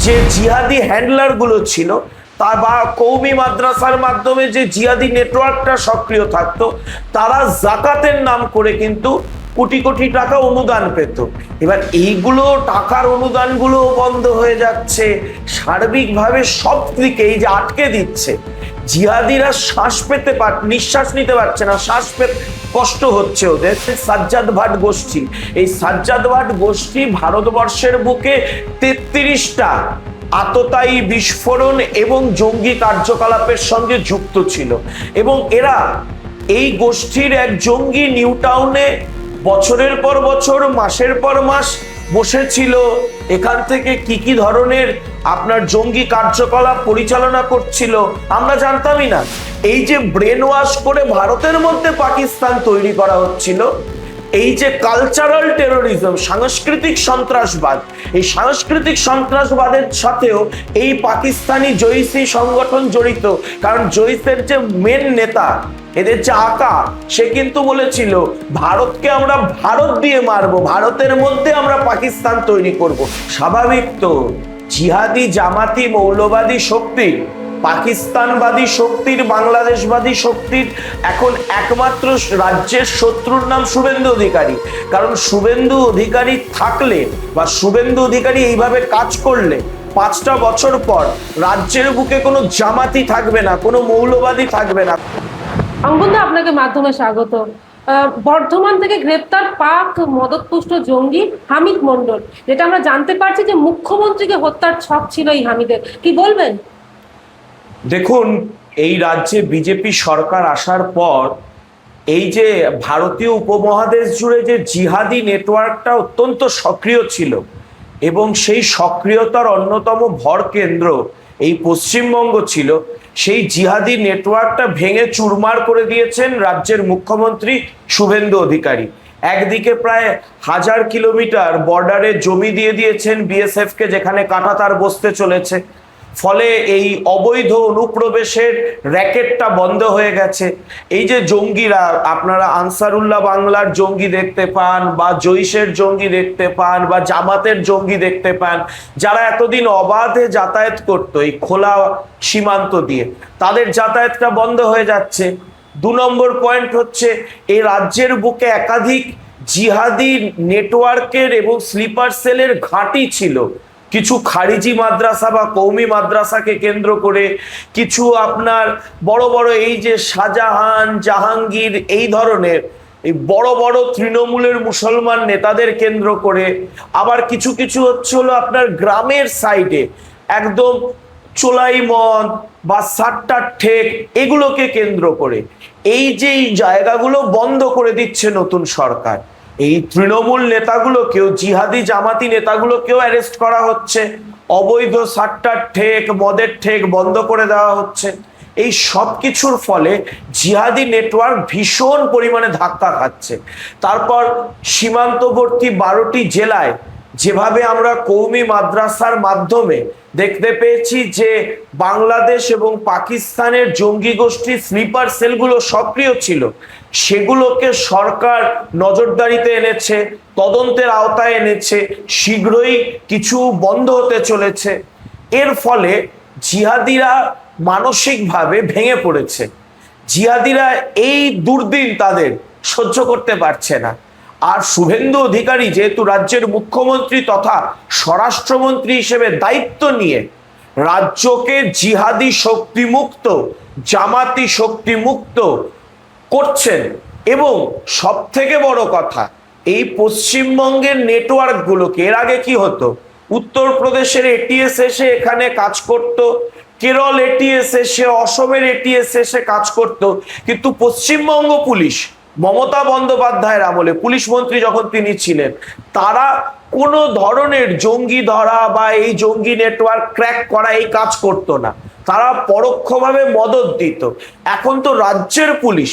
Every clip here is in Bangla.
যে জিহাদি হ্যান্ডলার গুলো ছিল তা বা কৌমি মাদ্রাসার মাধ্যমে যে জিহাদি নেটওয়ার্কটা সক্রিয় থাকতো, তারা জাকাতের নাম করে কিন্তু কোটি কোটি টাকা অনুদান পেত। এবার এইগুলো টাকার অনুদানগুলো বন্ধ হয়ে যাচ্ছে, সার্বিকভাবে সব দিকে এই যে আটকে দিচ্ছে, জিহাদিরা নিঃশ্বাস নিতে পারছে না, শ্বাস পেতে কষ্ট হচ্ছে ওদের। সাজ্জাদ ভাট গোষ্ঠী, এই সাজ্জাদ ভাট গোষ্ঠী ভারতবর্ষের বুকে 33টা আততায়ী বিস্ফোরণ এবং জঙ্গি কার্যকলাপের সঙ্গে যুক্ত ছিল, এবং এরা এই গোষ্ঠীর এক জঙ্গি নিউ টাউনে বছরের পর বছর মাসের পর মাস বসেছিল, এখান থেকে কি কি ধরনের আপনার জঙ্গি কার্যকলাপ পরিচালনা করছিল আমরা জানতামই না। এই যে ব্রেন ওয়াশ করে ভারতের মধ্যে পাকিস্তান তৈরি করা হচ্ছিল, এই যে কালচারাল টেরোরিজম, সাংস্কৃতিক সন্ত্রাসবাদ, এই সাংস্কৃতিক সন্ত্রাসবাদের সাথেও এই পাকিস্তানি জৈশি সংগঠন জড়িত। কারণ জৈশের যে মেন নেতা, এদের যে আকা, সে কিন্তু বলেছিল ভারতকে আমরা ভারত দিয়ে মারবো, ভারতের মধ্যে আমরা পাকিস্তান তৈরি করব। স্বাভাবিক তো, জিহাদি জামাতি মৌলবাদী শক্তি, পাকিস্তানবাদী শক্তির, বাংলাদেশবাদী শক্তির এখন একমাত্র রাজ্যের শত্রুর নাম শুভেন্দু অধিকারী। কারণ শুভেন্দু অধিকারী থাকলে বা শুভেন্দু অধিকারী এইভাবে কাজ করলে 5টা বছর পর রাজ্যের বুকে কোনো জামাতি থাকবে না, কোনো মৌলবাদী থাকবে না। অঙ্কনদা, আপনাকে মাধ্যমে স্বাগত। বর্ধমান থেকে গ্রেপ্তার পাক মদতপুষ্ট জঙ্গি হামিদ মন্ডল, যেটা আমরা জানতে পারছি যে মুখ্যমন্ত্রীকে হত্যার ছক ছিল এই হামিদের, কি বলবেন? দেখুন, এই রাজ্যে বিজেপি সরকার আসার পর এই যে ভারতীয় উপমহাদেশ জুড়ে যে জিহাদি নেটওয়ার্কটা অত্যন্ত সক্রিয় ছিল, এবং সেই সক্রিয়তার অন্যতম ভর কেন্দ্র এই পশ্চিমবঙ্গ ছিল, সেই জিহাদি নেটওয়ার্কটা ভেঙে চুরমার করে দিয়েছেন রাজ্যের মুখ্যমন্ত্রী শুভেন্দু অধিকারী। একদিকে প্রায় 1000 কিলোমিটার বর্ডারে জমি দিয়ে দিয়েছেন বিএসএফ কে, যেখানে কাঁটাতার বসতে চলেছে, ফলে এই অবৈধ অনুপ্রবেশের র্যাকেটটা বন্ধ হয়ে গেছে। এই যে জঙ্গিরা, আপনারা আনসারুল্লাহ বাংলার জঙ্গি দেখতে পান, বা জৈশের জঙ্গি দেখতে পান, বা জামাতের জঙ্গি দেখতে পান, যারা এতদিন অবাধে যাতায়াত করতো এই খোলা সীমান্ত দিয়ে, তাদের যাতায়াতটা বন্ধ হয়ে যাচ্ছে। 2 নম্বর পয়েন্ট হচ্ছে, এই রাজ্যের বুকে একাধিক জিহাদি নেটওয়ার্কের এবং স্লিপার সেলের ঘাঁটি ছিল। কিছু খারিজি মাদ্রাসা বা কৌমি মাদ্রাসাকে কেন্দ্র করে, কিছু আপনার বড় বড় এই যে শাহজাহান, জাহাঙ্গীর, এই ধরনের এই বড় বড় তৃণমূলের মুসলমান নেতাদের কেন্দ্র করে, আবার কিছু কিছু হচ্ছে হলো আপনার গ্রামের সাইডে একদম চোলাই মদ বা সাট্টার ঠেক, এগুলোকে কেন্দ্র করে এই যে এই জায়গাগুলো বন্ধ করে দিচ্ছে নতুন সরকার। এই তৃণমূল নেতাগুলোকেও, জিহাদি জামাতি নেতাগুলোকেও অ্যারেস্ট করা হচ্ছে, অবৈধ সাট্টার ঠেক, মদের ঠেক বন্ধ করে দেওয়া হচ্ছে। এই সব কিছুর ফলে জিহাদি নেটওয়ার্ক ভীষণ পরিমাণে ধাক্কা খাচ্ছে। তারপর সীমান্তবর্তী 12টি জেলায় যেভাবে আমরা কৌমি মাদ্রাসার মাধ্যমে দেখতে পেয়েছি যে বাংলাদেশ এবং পাকিস্তানের জঙ্গি গোষ্ঠী স্লিপার সেলগুলো সক্রিয় ছিল, সেগুলোকে সরকার নজরদারিতে এনেছে, তদন্তের আওতায় এনেছে, শীঘ্রই কিছু বন্ধ হতে চলেছে। এর ফলে জিহাদিরা মানসিকভাবে ভেঙে পড়েছে। জিহাদিরা এই দুর্দিন তাদের সহ্য করতে পারছে না। আর শুভেন্দু অধিকারী যেহেতু রাজ্যের মুখ্যমন্ত্রী তথা স্বরাষ্ট্রমন্ত্রী হিসেবে দায়িত্ব নিয়ে রাজ্যকে জিহাদি শক্তিমুক্ত, জামাতি শক্তিমুক্ত করছেন, এবং সব থেকে বড় কথা, এই পশ্চিমবঙ্গের নেটওয়ার্কগুলোকে, এর আগে কি হতো, উত্তরপ্রদেশের এটিএস এসে এখানে কাজ করত, কেরল এটিএস এসে, অসমের এটিএস এসে কাজ করত, কিন্তু পশ্চিমবঙ্গ পুলিশ মমতা বন্দ্যোপাধ্যায়ের আমলে, পুলিশ মন্ত্রী যখন তিনি ছিলেন, তারা কোনো ধরনের জঙ্গি ধরা বা এই জঙ্গি নেটওয়ার্ক ক্র্যাক করা এই কাজ করতো না, তারা পরোক্ষভাবে মদত দিত। এখন তো রাজ্যের পুলিশ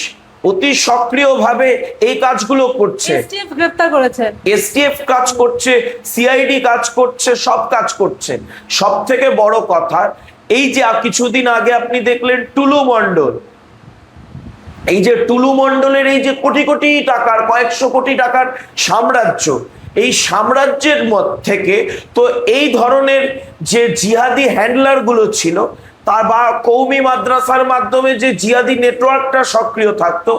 অতি সক্রিয়ভাবে এই কাজগুলো করছে, এসটিএফ গ্রেফতার করেছে, এসটিএফ কাজ করছে, সিআইডি কাজ করছে, সব কাজ করছে। সব থেকে বড় কথা, এই যে কিছুদিন আগে আপনি দেখলেন টুলু মণ্ডল, এই যে টুলু মণ্ডলের এই যে কোটি কোটি টাকার, কয়েকশো কোটি টাকার সাম্রাজ্য, এই সাম্রাজ্যের থেকে, তো এই ধরনের যে জিহাদি হ্যান্ডলারগুলো ছিল তার বা কৌমি মাদ্রাসার মাধ্যমে যে জিহাদি নেটওয়ার্কটা সক্রিয় থাকতো,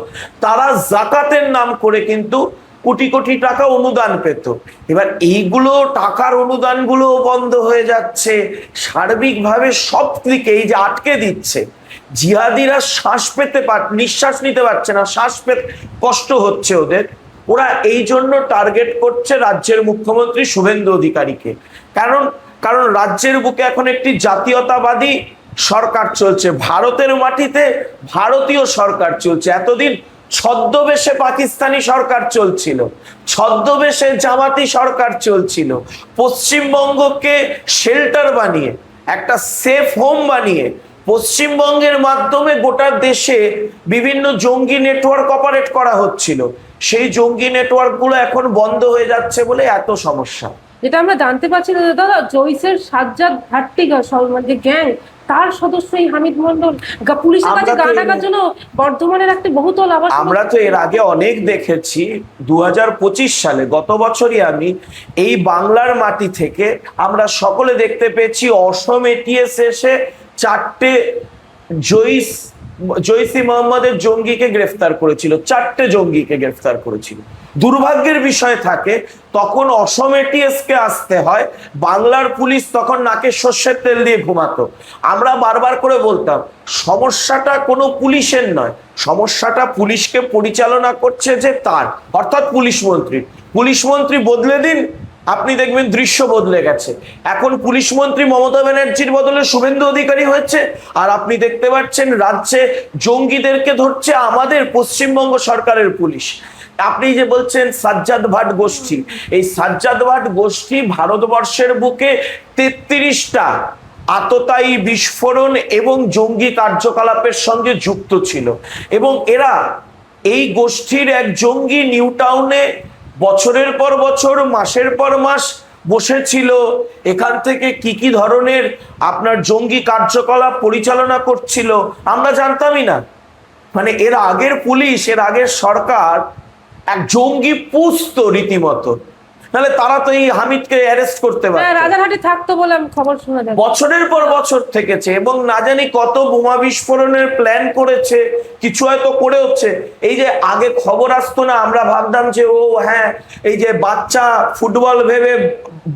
তারা জাকাতের নাম করে কিন্তু কোটি কোটি টাকা অনুদান পেত। এবার এইগুলো টাকার অনুদানগুলো বন্ধ হয়ে যাচ্ছে, সার্বিকভাবে সব দিকে এই যে আটকে দিচ্ছে, জিহাদিরা নিঃশ্বাস নিতে পারছে না, শ্বাস পেতে কষ্ট হচ্ছে ওদের। ওরা এই জন্য টার্গেট করছে রাজ্যের মুখ্যমন্ত্রী শুভেন্দু অধিকারীকে। কারণ কারণ রাজ্যের বুকে এখন একটি জাতীয়তাবাদী সরকার চলছে, ভারতের মাটিতে ভারতীয় সরকার চলছে। এতদিন ছদ্মবেশে পাকিস্তানি সরকার চলছিল, ছদ্মবেশে জামাতি সরকার চলছিল। পশ্চিমবঙ্গকে শেল্টার বানিয়ে, একটা সেফ হোম বানিয়ে পশ্চিমবঙ্গের মাধ্যমে গোটা দেশে বিভিন্ন জঙ্গি নেটওয়ার্ক অপারেট করা হচ্ছিল। সেই জঙ্গি নেটওয়ার্কগুলো এখন বন্ধ হয়ে যাচ্ছে বলে এত সমস্যা। যেটা আমরা জানতে পারছি দাদা, জৈসের সাজ্জাদ ভাট্টিগা যে গ্যাং, তার সদস্য এই হামিদ মন্ডল পুলিশের কাছে গা ঢাকার জন্য বর্ধমানের একটি বহুতল আবাস। আমরা তো এর আগে অনেক দেখেছি। 2025 সালে, গত বছরই আমি এই বাংলার মাটি থেকে আমরা সকলে দেখতে পেয়েছি অসম এটিএস এসে 4টে জৈসি মোহাম্মদের জঙ্গিকে গ্রেফতার করেছিল, 4টে জঙ্গিকে গ্রেফতার করেছিল। দুর্ভাগ্যের বিষয় থাকে তখন অসম এটিএস কে আসতে হয়, বাংলার পুলিশ তখন নাকে সর্ষের তেল দিয়ে ঘুমাতো। আমরা বারবার করে বলতাম সমস্যাটা কোনো পুলিশের নয়, সমস্যাটা পুলিশকে পরিচালনা করছে যে তার, অর্থাৎ পুলিশ মন্ত্রী বদলে দিন, আপনি দেখবেন দৃশ্য বদলে গেছে। এখন পুলিশ মন্ত্রী মমতা ব্যানার্জির বদলে শুভেন্দু অধিকারী হয়েছে, আর আপনি দেখতে পাচ্ছেন রাজ্যে জঙ্গিদেরকে ধরছে আমাদের পশ্চিমবঙ্গ সরকারের পুলিশ। আপনি যে বলছেন সাজ্জাদ ভাট গোষ্ঠী, এই সাজ্জাদ ভাট গোষ্ঠী ভারতবর্ষের বুকে 33টা আততায়ী বিস্ফোরণ এবং জঙ্গি কার্যকলাপের সঙ্গে যুক্ত ছিল। এবং এরা, এই গোষ্ঠীর এক জঙ্গি নিউ টাউনে বছরের পর বছর, মাসের পর মাস বসেছিল, এখান থেকে কি কি ধরনের আপনার জঙ্গি কার্যকলাপ পরিচালনা করছিল আমরা জানতামই না। মানে এর আগের পুলিশ, এর আগের সরকার এক জঙ্গি পুষতো রীতিমতো, নাহলে তারা তো এই হামিদকে অ্যারেস্ট করতে পারে। রাজারহাটে থাকতো বলে আমি খবর শোনা যায়, বছরের পর বছর থেকেছে এবং না জানি কত বোমা বিস্ফোরণের প্ল্যান করেছে, কিছু হয়তো করে হচ্ছে। এই যে আগে খবর আসতো না, আমরা ভাবতাম যে ও হ্যাঁ, এই যে বাচ্চা ফুটবল ভেবে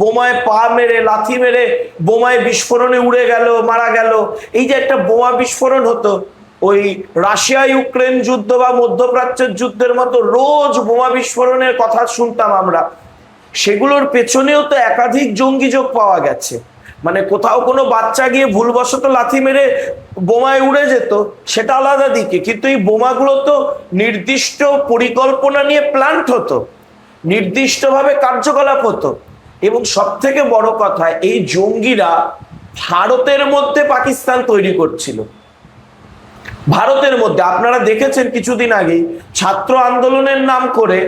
বোমায় পা মেরে, লাথি মেরে বোমায় বিস্ফোরণে উড়ে গেল, মারা গেল। এই যে একটা বোমা বিস্ফোরণ হতো, ওই রাশিয়া ইউক্রেন যুদ্ধ বা মধ্যপ্রাচ্যের যুদ্ধের মতো রোজ বোমা বিস্ফোরণের কথা শুনতাম আমরা। সেগুলোর পেছনেও তো একাধিক জঙ্গি যোগ পাওয়া গেছে। মানে কোথাও কোনো বাচ্চা গিয়ে ভুলবশত লাথি মেরে বোমায় উড়ে যেত, সেটা আলাদা দিকে, কিন্তু এই বোমাগুলো তো নির্দিষ্ট পরিকল্পনা নিয়ে প্ল্যান্ট হতো, নির্দিষ্টভাবে কার্যকলাপ হতো। এবং সব থেকে বড় কথা, এই জঙ্গিরা ভারতের মধ্যে পাকিস্তান তৈরি করছিল। ভারতের মধ্যে আপনারা দেখেছেন কিছুদিন আগে ছাত্র আন্দোলনের নাম করে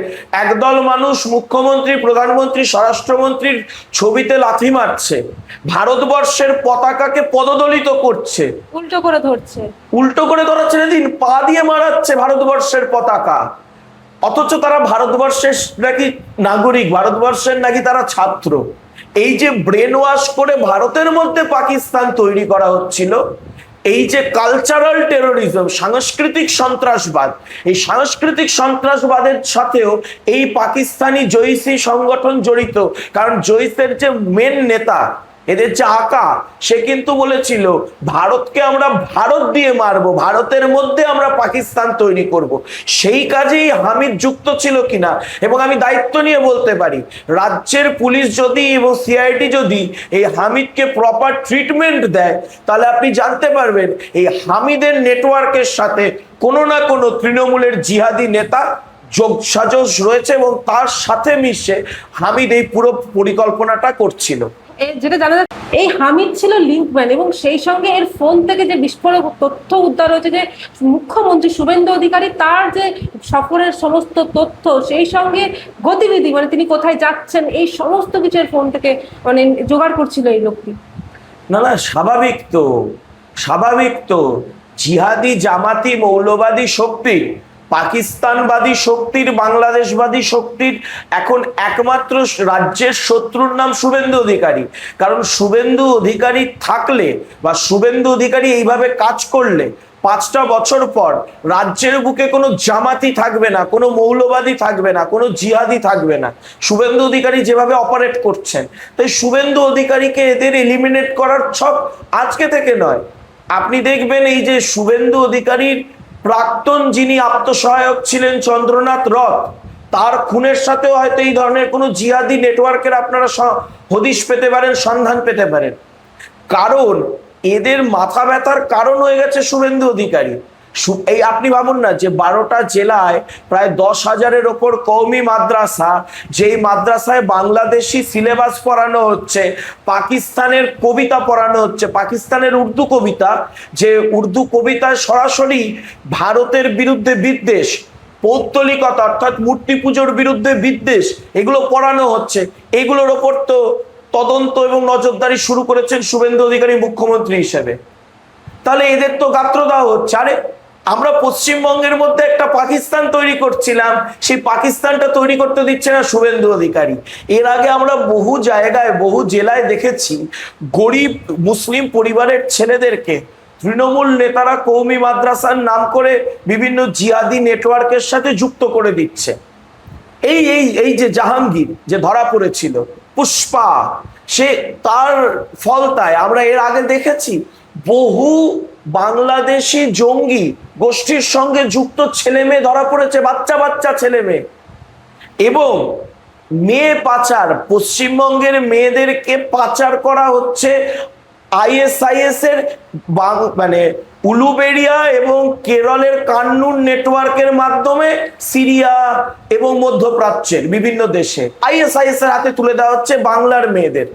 একদল মানুষ মুখ্যমন্ত্রী, প্রধানমন্ত্রী, স্বরাষ্ট্রমন্ত্রীর ছবিতে লাথি মারছে, ভারতবর্ষের পতাকাকে পদদলিত করছে, উল্টো করে ধরছে, উল্টো করে ধরাচ্ছে, দিন পা দিয়ে মারাচ্ছে ভারতবর্ষের পতাকা। অথচ তারা ভারতবর্ষের নাকি নাগরিক, ভারতবর্ষের নাকি তারা ছাত্র। এই যে ব্রেন ওয়াশ করে ভারতের মধ্যে পাকিস্তান তৈরি করা হচ্ছিল, এই যে কালচারাল টেরোরিজম, সাংস্কৃতিক সন্ত্রাসবাদ, এই সাংস্কৃতিক সন্ত্রাসবাদের সাথেও এই পাকিস্তানি জৈসি সংগঠন জড়িত। কারণ জৈসের যে মেন নেতা, এদের যে আকা, সে কিন্তু বলেছিল ভারতকে আমরা ভারত দিয়ে মারবো, ভারতের মধ্যে আমরা পাকিস্তান তৈরি করব। সেই কাজেই হামিদ যুক্ত ছিল কিনা, এবং আমি দায়িত্ব নিয়ে বলতে পারি রাজ্যের পুলিশ যদি এবং সিআইডি যদি এই হামিদকে প্রপার ট্রিটমেন্ট দেয়, তাহলে আপনি জানতে পারবেন এই হামিদের নেটওয়ার্কের সাথে কোনো না কোনো তৃণমূলের জিহাদি নেতা যোগসাজশ রয়েছে এবং তার সাথে মিশে হামিদ এই পুরো পরিকল্পনাটা করছিল। যেটা জানা যায়, এই হামিদ ছিল লিঙ্কম্যান, এবং সেই সঙ্গে এর ফোন থেকে যে বিস্ফোরক তথ্য উদ্ধার হয়েছে, যে মুখ্যমন্ত্রী শুভেন্দু অধিকারী তার যে সফরের সমস্ত তথ্য, সেই সঙ্গে গতিবিধি, মানে তিনি কোথায় যাচ্ছেন, এই সমস্ত কিছু এর ফোন থেকে মানে জোগাড় করছিল এই লোকটি। না না, স্বাভাবিক তো জিহাদি জামাতি মৌলবাদী শক্তি পাকিস্তানবাদী শক্তির, বাংলাদেশবাদী শক্তির এখন একমাত্র রাজ্যের শত্রুর নাম শুভেন্দু অধিকারী। কারণ শুভেন্দু অধিকারী থাকলে বা শুভেন্দু অধিকারী এইভাবে কাজ করলে 5টা বছর পর রাজ্যের বুকে কোনো জামাতি থাকবে না, কোনো মৌলবাদী থাকবে না, কোনো জিহাদি থাকবে না। শুভেন্দু অধিকারী যেভাবে অপারেট করছেন, তাই শুভেন্দু অধিকারীকে এদের এলিমিনেট করার ছক আজকে থেকে নয়। আপনি দেখবেন এই যে শুভেন্দু অধিকারীর প্রাক্তন যিনি আত্মসহায়ক ছিলেন চন্দ্রনাথ রথ, তার খুনের সাথেও হয়তো এই ধরনের কোনো জিহাদি নেটওয়ার্কের আপনারা হদিশ পেতে পারেন, সন্ধান পেতে পারেন। কারণ এদের মাথা ব্যথার কারণ হয়ে গেছে শুভেন্দু অধিকারী। এই আপনি ভাবুন না যে 12টা জেলায় প্রায় 10,000-এর ওপর কওমি মাদ্রাসা, যেই মাদ্রাসায় বাংলাদেশি সিলেবাস পড়ানো হচ্ছে, পাকিস্তানের কবিতা পড়ানো হচ্ছে, পাকিস্তানের উর্দু কবিতা, যে উর্দু কবিতায় সরাসরি ভারতের বিরুদ্ধে বিদ্বেষ, পৌত্তলিকতা অর্থাৎ মূর্তি পুজোর বিরুদ্ধে বিদ্বেষ, এগুলো পড়ানো হচ্ছে। এগুলোর ওপর তো তদন্ত এবং নজরদারি শুরু করেছেন শুভেন্দু অধিকারী মুখ্যমন্ত্রী হিসেবে। তাহলে এদের তো গাত্রদাহ হচ্ছে। আরে আমরা পশ্চিমবঙ্গের মধ্যে একটা পাকিস্তান তৈরি করছিলাম, সেই পাকিস্তানটা তৈরি করতে দিচ্ছে না শুভেন্দু অধিকারী। এর আগে আমরা বহু জায়গায়, বহু জেলায় দেখেছি গরিব মুসলিম পরিবারের ছেলেদেরকে তৃণমূল নেতারা কওমি মাদ্রাসার নাম করে বিভিন্ন জিহাদি নেটওয়ার্কের সাথে যুক্ত করে দিচ্ছে। এই এই এই যে জাহাঙ্গীর যে ধরা পড়েছিল, পুষ্পা, সে তার ফলতায় আমরা এর আগে দেখেছি বহু বাংলাদেশি জঙ্গি গোষ্ঠীর সঙ্গে যুক্ত ছেলে মেয়ে ধরা পড়েছে, বাচ্চা বাচ্চা ছেলে মেয়ে। এবং মেয়ে পাচার, পশ্চিমবঙ্গের মেয়েদেরকে পাচার করা হচ্ছে আইএসআইএস এর মানে উলুবেড়িয়া এবং কেরলের কান্নুর নেটওয়ার্কের মাধ্যমে সিরিয়া এবং মধ্যপ্রাচ্যের বিভিন্ন দেশে আইএসআইএস এর হাতে তুলে দেওয়া হচ্ছে বাংলার মেয়েদের।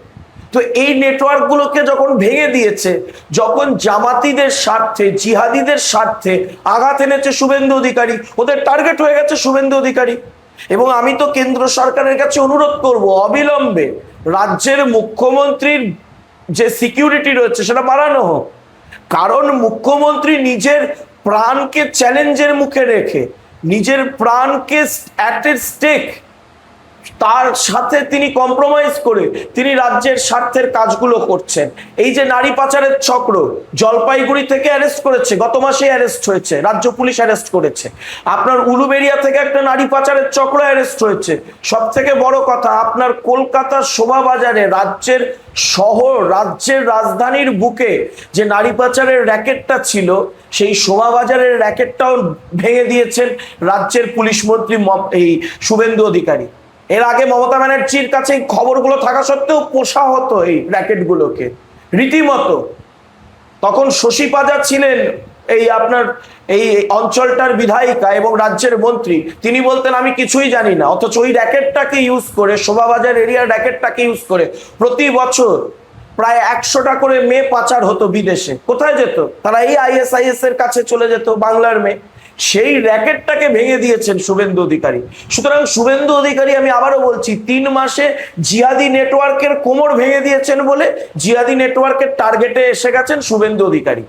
তো এই নেটওয়ার্কগুলোকে যখন ভেঙে দিয়েছে, যখন জামাতিদের স্বার্থে, জিহাদিদের স্বার্থে আঘাত এনেছে শুভেন্দু অধিকারী, ওদের টার্গেট হয়ে গেছে শুভেন্দু অধিকারী। এবং আমি তো কেন্দ্র সরকারের কাছে অনুরোধ করব, অবিলম্বে রাজ্যের মুখ্যমন্ত্রীর যে সিকিউরিটি রয়েছে সেটা বাড়ানো হোক। কারণ মুখ্যমন্ত্রী নিজের প্রাণকে চ্যালেঞ্জের মুখে রেখে, নিজের প্রাণকে অ্যাট স্টেক, তার সাথে তিনি কম্প্রোমাইজ করে তিনি রাজ্যের স্বার্থের কাজগুলো করছেন। এই যে নারী পাচারের চক্র জলপাইগুড়ি থেকে অ্যারেস্ট করেছে, গত মাসে অ্যারেস্ট হয়েছে, রাজ্য পুলিশ অ্যারেস্ট করেছে। আপনার উলুবেড়িয়া থেকে একটা নারী পাচারের চক্র অ্যারেস্ট হয়েছে। সব থেকে বড় কথা, আপনার কলকাতার শোভাবাজারে, রাজ্যের শহর, রাজ্যের রাজধানীর বুকে যে নারী পাচারের র্যাকেটটা ছিল, সেই শোভাবাজারের র্যাকেটটাও ভেঙে দিয়েছেন রাজ্যের পুলিশ মন্ত্রী এই শুভেন্দু অধিকারী। এর আগে মমতা ব্যানার্জির কাছে খবরগুলো থাকা সত্ত্বেও পোষা হতো এই র্যাকেটগুলোকে রীতিমতো। তখন শশী পাজা ছিলেন এই আপনার এই অঞ্চলটার বিধায়িকা এবং রাজ্যের মন্ত্রী, তিনি বলতেন আমি কিছুই জানি না। অথচ ওই র্যাকেটটাকে ইউজ করে, শোভাবাজার এরিয়ার র্যাকেটটাকে ইউজ করে প্রতি বছর প্রায় 100টা করে মেয়ে পাচার হতো বিদেশে। কোথায় যেত তারা? এই আইএসআইএস এর কাছে চলে যেত বাংলার মেয়ে। সেই র্যাকেটটাকে ভেঙে দিয়েছেন শুভেন্দু অধিকারী। সুতরাং শুভেন্দু অধিকারী, আমি আবারও বলছি, 3 মাসে জিহাদি নেটওয়ার্কের কোমর ভেঙে দিয়েছেন বলে জিহাদি নেটওয়ার্কের টার্গেটে এসে গেছেন শুভেন্দু অধিকারী।